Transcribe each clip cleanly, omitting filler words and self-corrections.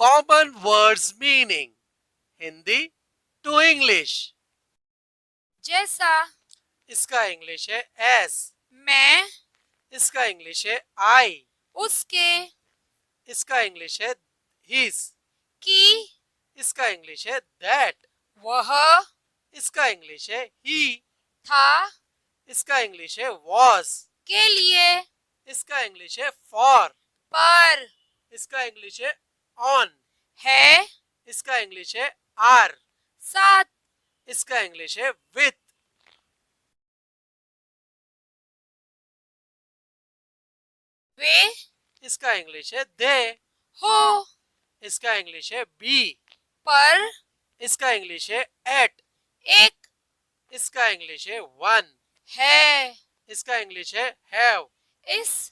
Common words meaning Hindi to English. जैसा, इसका English है एस। मैं, इसका इंग्लिश है आई। उसके, इसका इंग्लिश है हिज। की, इसका इंग्लिश है दैट। वह, इसका इंग्लिश है ही। था, इसका इंग्लिश है वॉज। के लिए, इसका इंग्लिश है फॉर। पर, इसका इंग्लिश है ऑन। है, इसका इंग्लिश है आर। साथ, इसका इंग्लिश है विथ। वे, इसका इंग्लिश है दे। हो, इसका इंग्लिश है बी। पर, इसका इंग्लिश है एट। एक, इसका इंग्लिश है वन। है, इसका इंग्लिश है हैव। इस,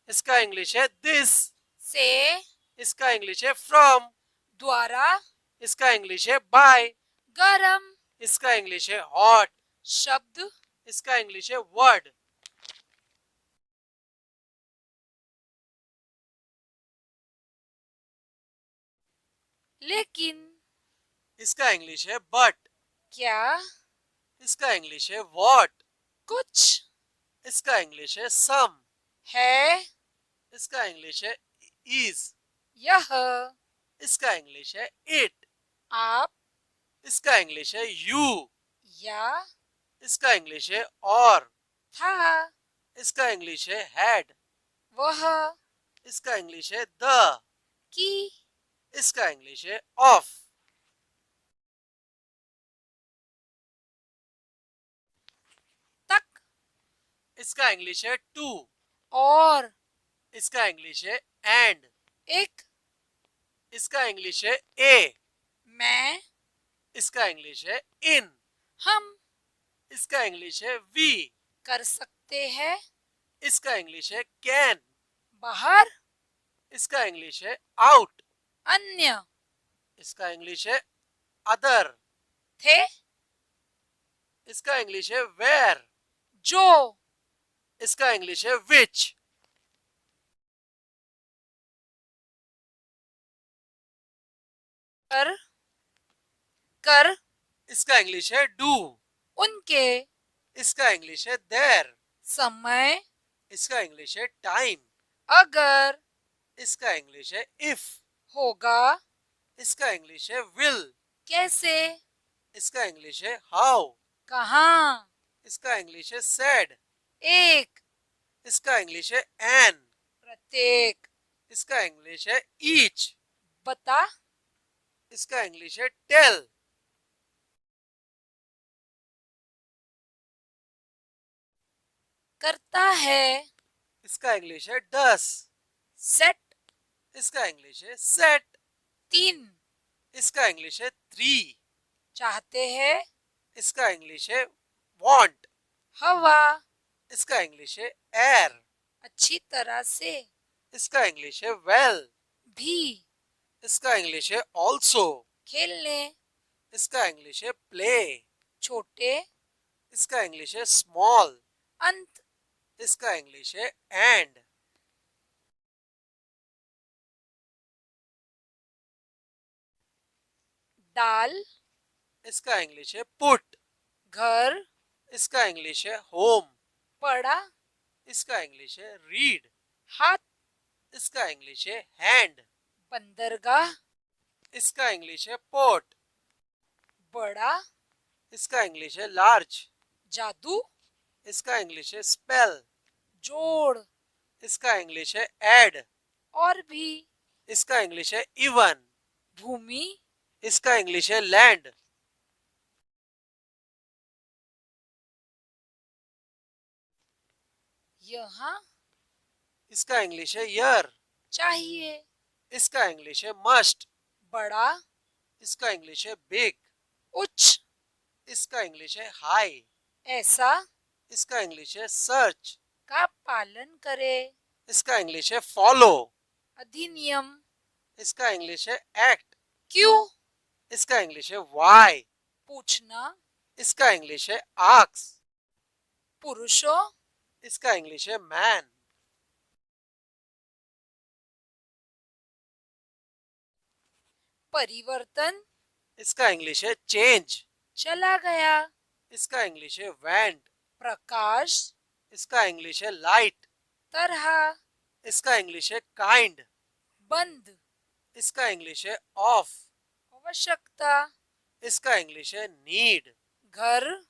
इसका इंग्लिश है दिस। से, इसका इंग्लिश है फ्रॉम। द्वारा, इसका इंग्लिश है बाय। गरम, इसका इंग्लिश है हॉट। शब्द, इसका इंग्लिश है वर्ड। लेकिन, इसका इंग्लिश है बट। क्या, इसका इंग्लिश है व्हाट। कुछ, इसका इंग्लिश है सम। है, इसका इंग्लिश है इज। यह, इसका इंग्लिश है इट। आप, इसका इंग्लिश है यू। या, इसका इंग्लिश है और। था, इसका इंग्लिश है हैड। वह, इसका इंग्लिश है द। की, इसका इंग्लिश है ऑफ। तक, इसका इंग्लिश है टू। और, इसका इंग्लिश है एंड। एक, इसका इंग्लिश है ए। मैं, इसका इंग्लिश है इन। हम, इसका इंग्लिश है वी। कर सकते हैं, इसका इंग्लिश है कैन। बाहर, इसका इंग्लिश है आउट। अन्य, इसका इंग्लिश है अदर। थे, इसका इंग्लिश है वेयर। जो, इसका इंग्लिश है विच। कर, कर, इसका इंग्लिश है डू। उनके, इसका इंग्लिश है देयर। समय, इसका इंग्लिश है टाइम। अगर, इसका इंग्लिश है इफ। होगा, इसका इंग्लिश है विल। कैसे, इसका इंग्लिश है हाउ। कहाँ, इसका इंग्लिश है सेड। एक, इसका इंग्लिश है एन। प्रत्येक, इसका इंग्लिश है ईच। बता, इसका इंग्लिश है टेल। करता है, इसका इंग्लिश है डस। सेट, इसका इंग्लिश है सेट। तीन, इसका इंग्लिश है थ्री। चाहते हैं, इसका इंग्लिश है वांट। हवा, इसका इंग्लिश है एयर। अच्छी तरह से, इसका इंग्लिश है वेल। भी, इसका इंग्लिश है ऑल्सो। खेलने, इसका इंग्लिश है प्ले। छोटे, इसका इंग्लिश है स्मॉल। अंत, इसका इंग्लिश है एंड। दाल, इसका इंग्लिश है पुट। घर, इसका इंग्लिश है होम। पड़ा, इसका इंग्लिश है रीड। हाथ, इसका इंग्लिश है हैंड। बंदरगाह, इसका इंग्लिश है पोर्ट। बड़ा, इसका इंग्लिश है लार्ज। जादू, इसका इंग्लिश है स्पेल। जोड़, इसका इंग्लिश है एड। और भी, इसका इंग्लिश है इवन। भूमि, इसका इंग्लिश है लैंड। यहाँ, इसका इंग्लिश है ईयर। चाहिए, इसका इंग्लिश है मस्ट। बड़ा, इसका इंग्लिश है बिग। उच्च, इसका इंग्लिश है हाई। ऐसा, इसका इंग्लिश है सर्च। का पालन करे, इसका इंग्लिश है फॉलो। अधिनियम, इसका इंग्लिश है एक्ट। क्यों, इसका इंग्लिश है वाई। पूछना, इसका इंग्लिश है आक्स। पुरुषों, इसका इंग्लिश है मैन। परिवर्तन, इसका इंग्लिश है चेंज। चला गया, इसका इंग्लिश है वेंट। प्रकाश, इसका इंग्लिश है लाइट। तरह, इसका इंग्लिश है काइंड। बंद, इसका इंग्लिश है ऑफ। आवश्यकता, इसका इंग्लिश है नीड। घर,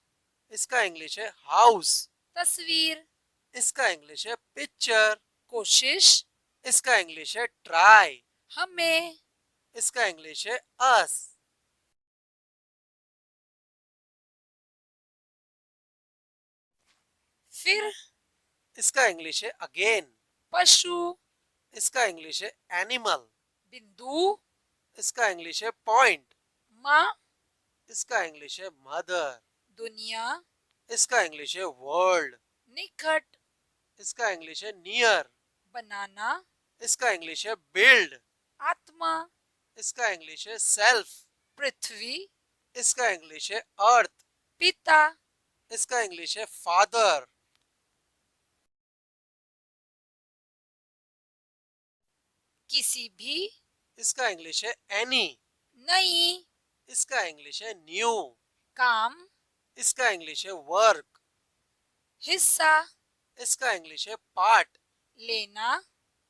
इसका इंग्लिश है हाउस। तस्वीर, इसका इंग्लिश है पिक्चर। कोशिश, इसका इंग्लिश है ट्राई। हमें, इसका इंग्लिश है अस। फिर, इसका इंग्लिश है अगेन। पशु, इसका इंग्लिश है एनिमल। बिंदु, इसका इंग्लिश है पॉइंट। माँ, इसका इंग्लिश है मदर। दुनिया, इसका इंग्लिश है वर्ल्ड। निकट, इसका इंग्लिश है नियर। बनाना, इसका इंग्लिश है बिल्ड। आत्मा, इसका इंग्लिश है सेल्फ। पृथ्वी, इसका इंग्लिश है अर्थ। पिता, इसका इंग्लिश है फादर। किसी भी, इसका इंग्लिश है एनी। नई, इसका इंग्लिश है न्यू। काम, इसका इंग्लिश है वर्क। हिस्सा, इसका इंग्लिश है पार्ट। लेना,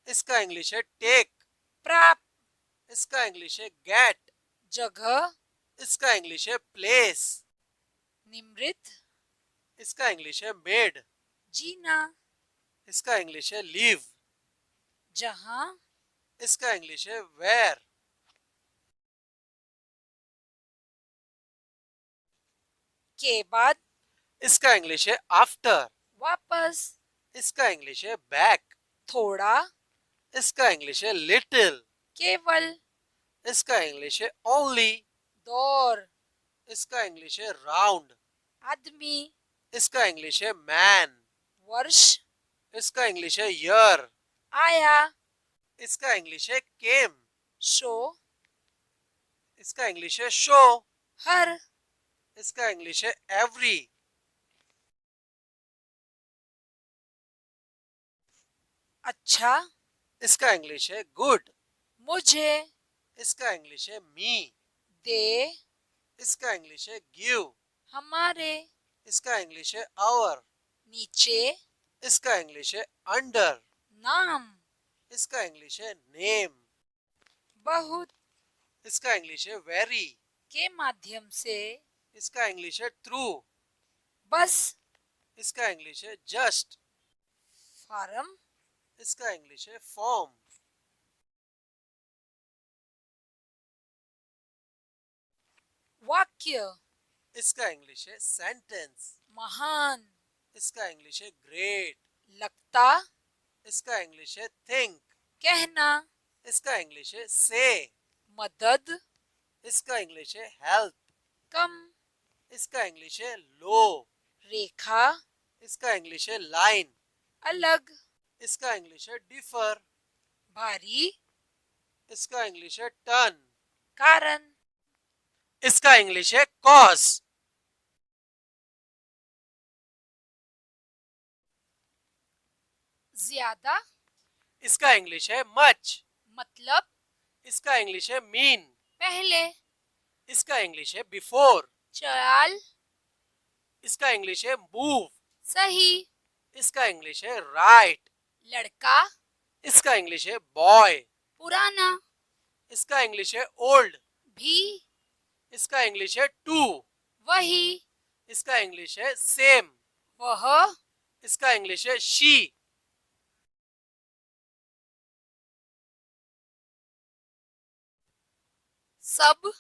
इसका इंग्लिश है टेक। प्राप्त, इसका इंग्लिश है गेट। जगह, इसका इंग्लिश है प्लेस। निमृत, इसका इंग्लिश है मेड। जीना, इसका इंग्लिश है लिव। जहां, इसका इंग्लिश है वेयर। के बाद, इसका इंग्लिश है आफ्टर। वापस, इसका इंग्लिश है बैक। थोड़ा, इसका इंग्लिश है लिटिल। केवल, इसका इंग्लिश है ओनली। दौर, इसका इंग्लिश है राउंड। आदमी, इसका इंग्लिश है मैन। वर्ष, इसका इंग्लिश है ईयर। आया, इसका इंग्लिश है केम। शो, इसका इंग्लिश है शो। हर, इसका इंग्लिश है एवरी। अच्छा, इसका इंग्लिश है गुड। मुझे, इसका इंग्लिश है मी। दे, इसका इंग्लिश है गिव। हमारे, इसका इंग्लिश है आवर। नीचे, इसका इंग्लिश है अंडर। नाम, इसका इंग्लिश है नेम। बहुत, इसका इंग्लिश है वेरी। के माध्यम से, इसका इंग्लिश है थ्रू। बस, इसका इंग्लिश है जस्ट। फार्म, इसका इंग्लिश है फॉर्म। वाक्य, इसका इंग्लिश है सेंटेंस। महान, इसका इंग्लिश है ग्रेट। लगता, इसका इंग्लिश है थिंक। कहना, इसका इंग्लिश है से। मदद, इसका इंग्लिश है हेल्प। कम, इसका इंग्लिश है लो। रेखा, इसका इंग्लिश है लाइन। अलग, इसका इंग्लिश है डिफर। भारी, इसका इंग्लिश है टर्न। कारण, इसका इंग्लिश है कॉज। ज्यादा, इसका इंग्लिश है मच। मतलब, इसका इंग्लिश है मीन। पहले, इसका इंग्लिश है बिफोर। चाल, इसका इंग्लिश है मूव। सही, इसका इंग्लिश है राइट। लड़का, इसका इंग्लिश है बॉय। पुराना, इसका इंग्लिश है ओल्ड। भी, इसका इंग्लिश है टू। वही, इसका इंग्लिश है सेम। वह, इसका इंग्लिश है शी। सब,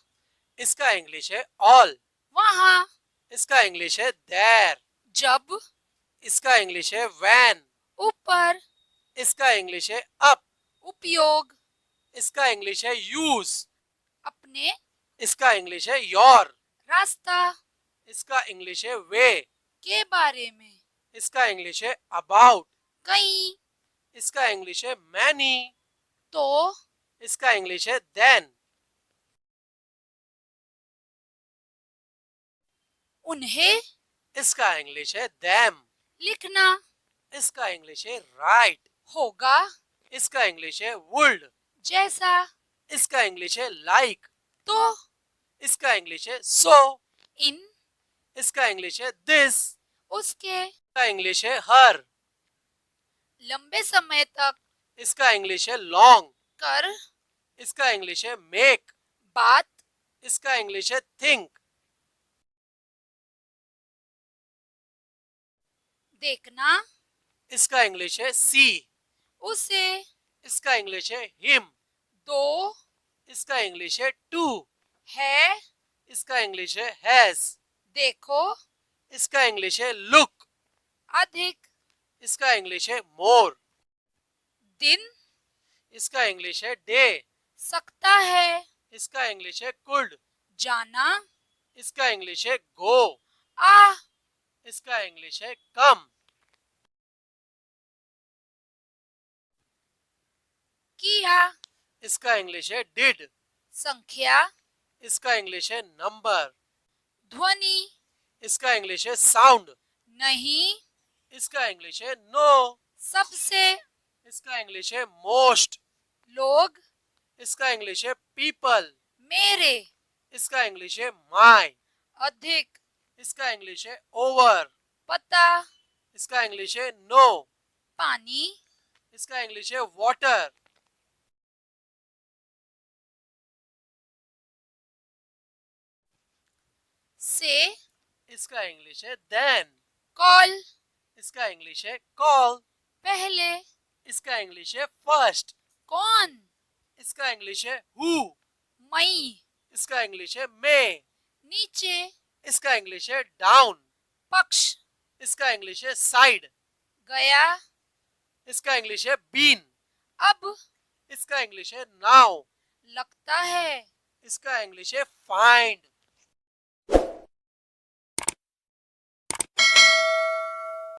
इसका इंग्लिश है ऑल। वहां, इसका इंग्लिश है देयर। जब, इसका इंग्लिश है वैन। ऊपर, इसका इंग्लिश है अप। उपयोग, इसका इंग्लिश है यूज। अपने, इसका इंग्लिश है योर। रास्ता, इसका इंग्लिश है वे। के बारे में, इसका इंग्लिश है अबाउट। कहीं, इसका इंग्लिश है मैनी। तो, इसका इंग्लिश है देन। उन्हें, इसका इंग्लिश है देम। लिखना, इसका इंग्लिश है राइट। होगा, इसका इंग्लिश है वुड। जैसा, इसका इंग्लिश है लाइक। तो, इसका इंग्लिश है सो, इन, इसका इंग्लिश है दिस, उसके, इसका इंग्लिश है हर, लंबे समय तक, इसका इंग्लिश है लॉन्ग, कर, इसका इंग्लिश है मेक, बात, इसका इंग्लिश है थिंक, देखना, इसका इंग्लिश है सी, उसे, इसका इंग्लिश है हिम, दो, इसका इंग्लिश है टू, है, इसका इंग्लिश है हैज, देखो, इसका इंग्लिश है लुक, अधिक, इसका इंग्लिश है मोर, दिन, इसका इंग्लिश है डे, सकता है, इसका इंग्लिश है कुड, जाना, इसका इंग्लिश है गो, आ, इसका इंग्लिश है कम, किया, इसका इंग्लिश है डिड, संख्या, इसका इंग्लिश है नंबर, ध्वनि, इसका इंग्लिश है साउंड, नहीं, इसका इंग्लिश है नो, सबसे, इसका इंग्लिश है मोस्ट, लोग, इसका इंग्लिश है पीपल, मेरे, इसका इंग्लिश है माय, अधिक, इसका इंग्लिश है ओवर, पता, इसका इंग्लिश है नो, पानी, इसका इंग्लिश है वाटर, से, इसका इंग्लिश है देन, कॉल, इसका इंग्लिश है कॉल, पहले, इसका इंग्लिश है फर्स्ट, कौन, इसका इंग्लिश है हु, मई, इसका इंग्लिश है मे, नीचे, इसका इंग्लिश है डाउन, पक्ष, इसका इंग्लिश है साइड, गया, इसका इंग्लिश है बीन, अब, इसका इंग्लिश है नाउ, लगता है, इसका इंग्लिश है फाइंड,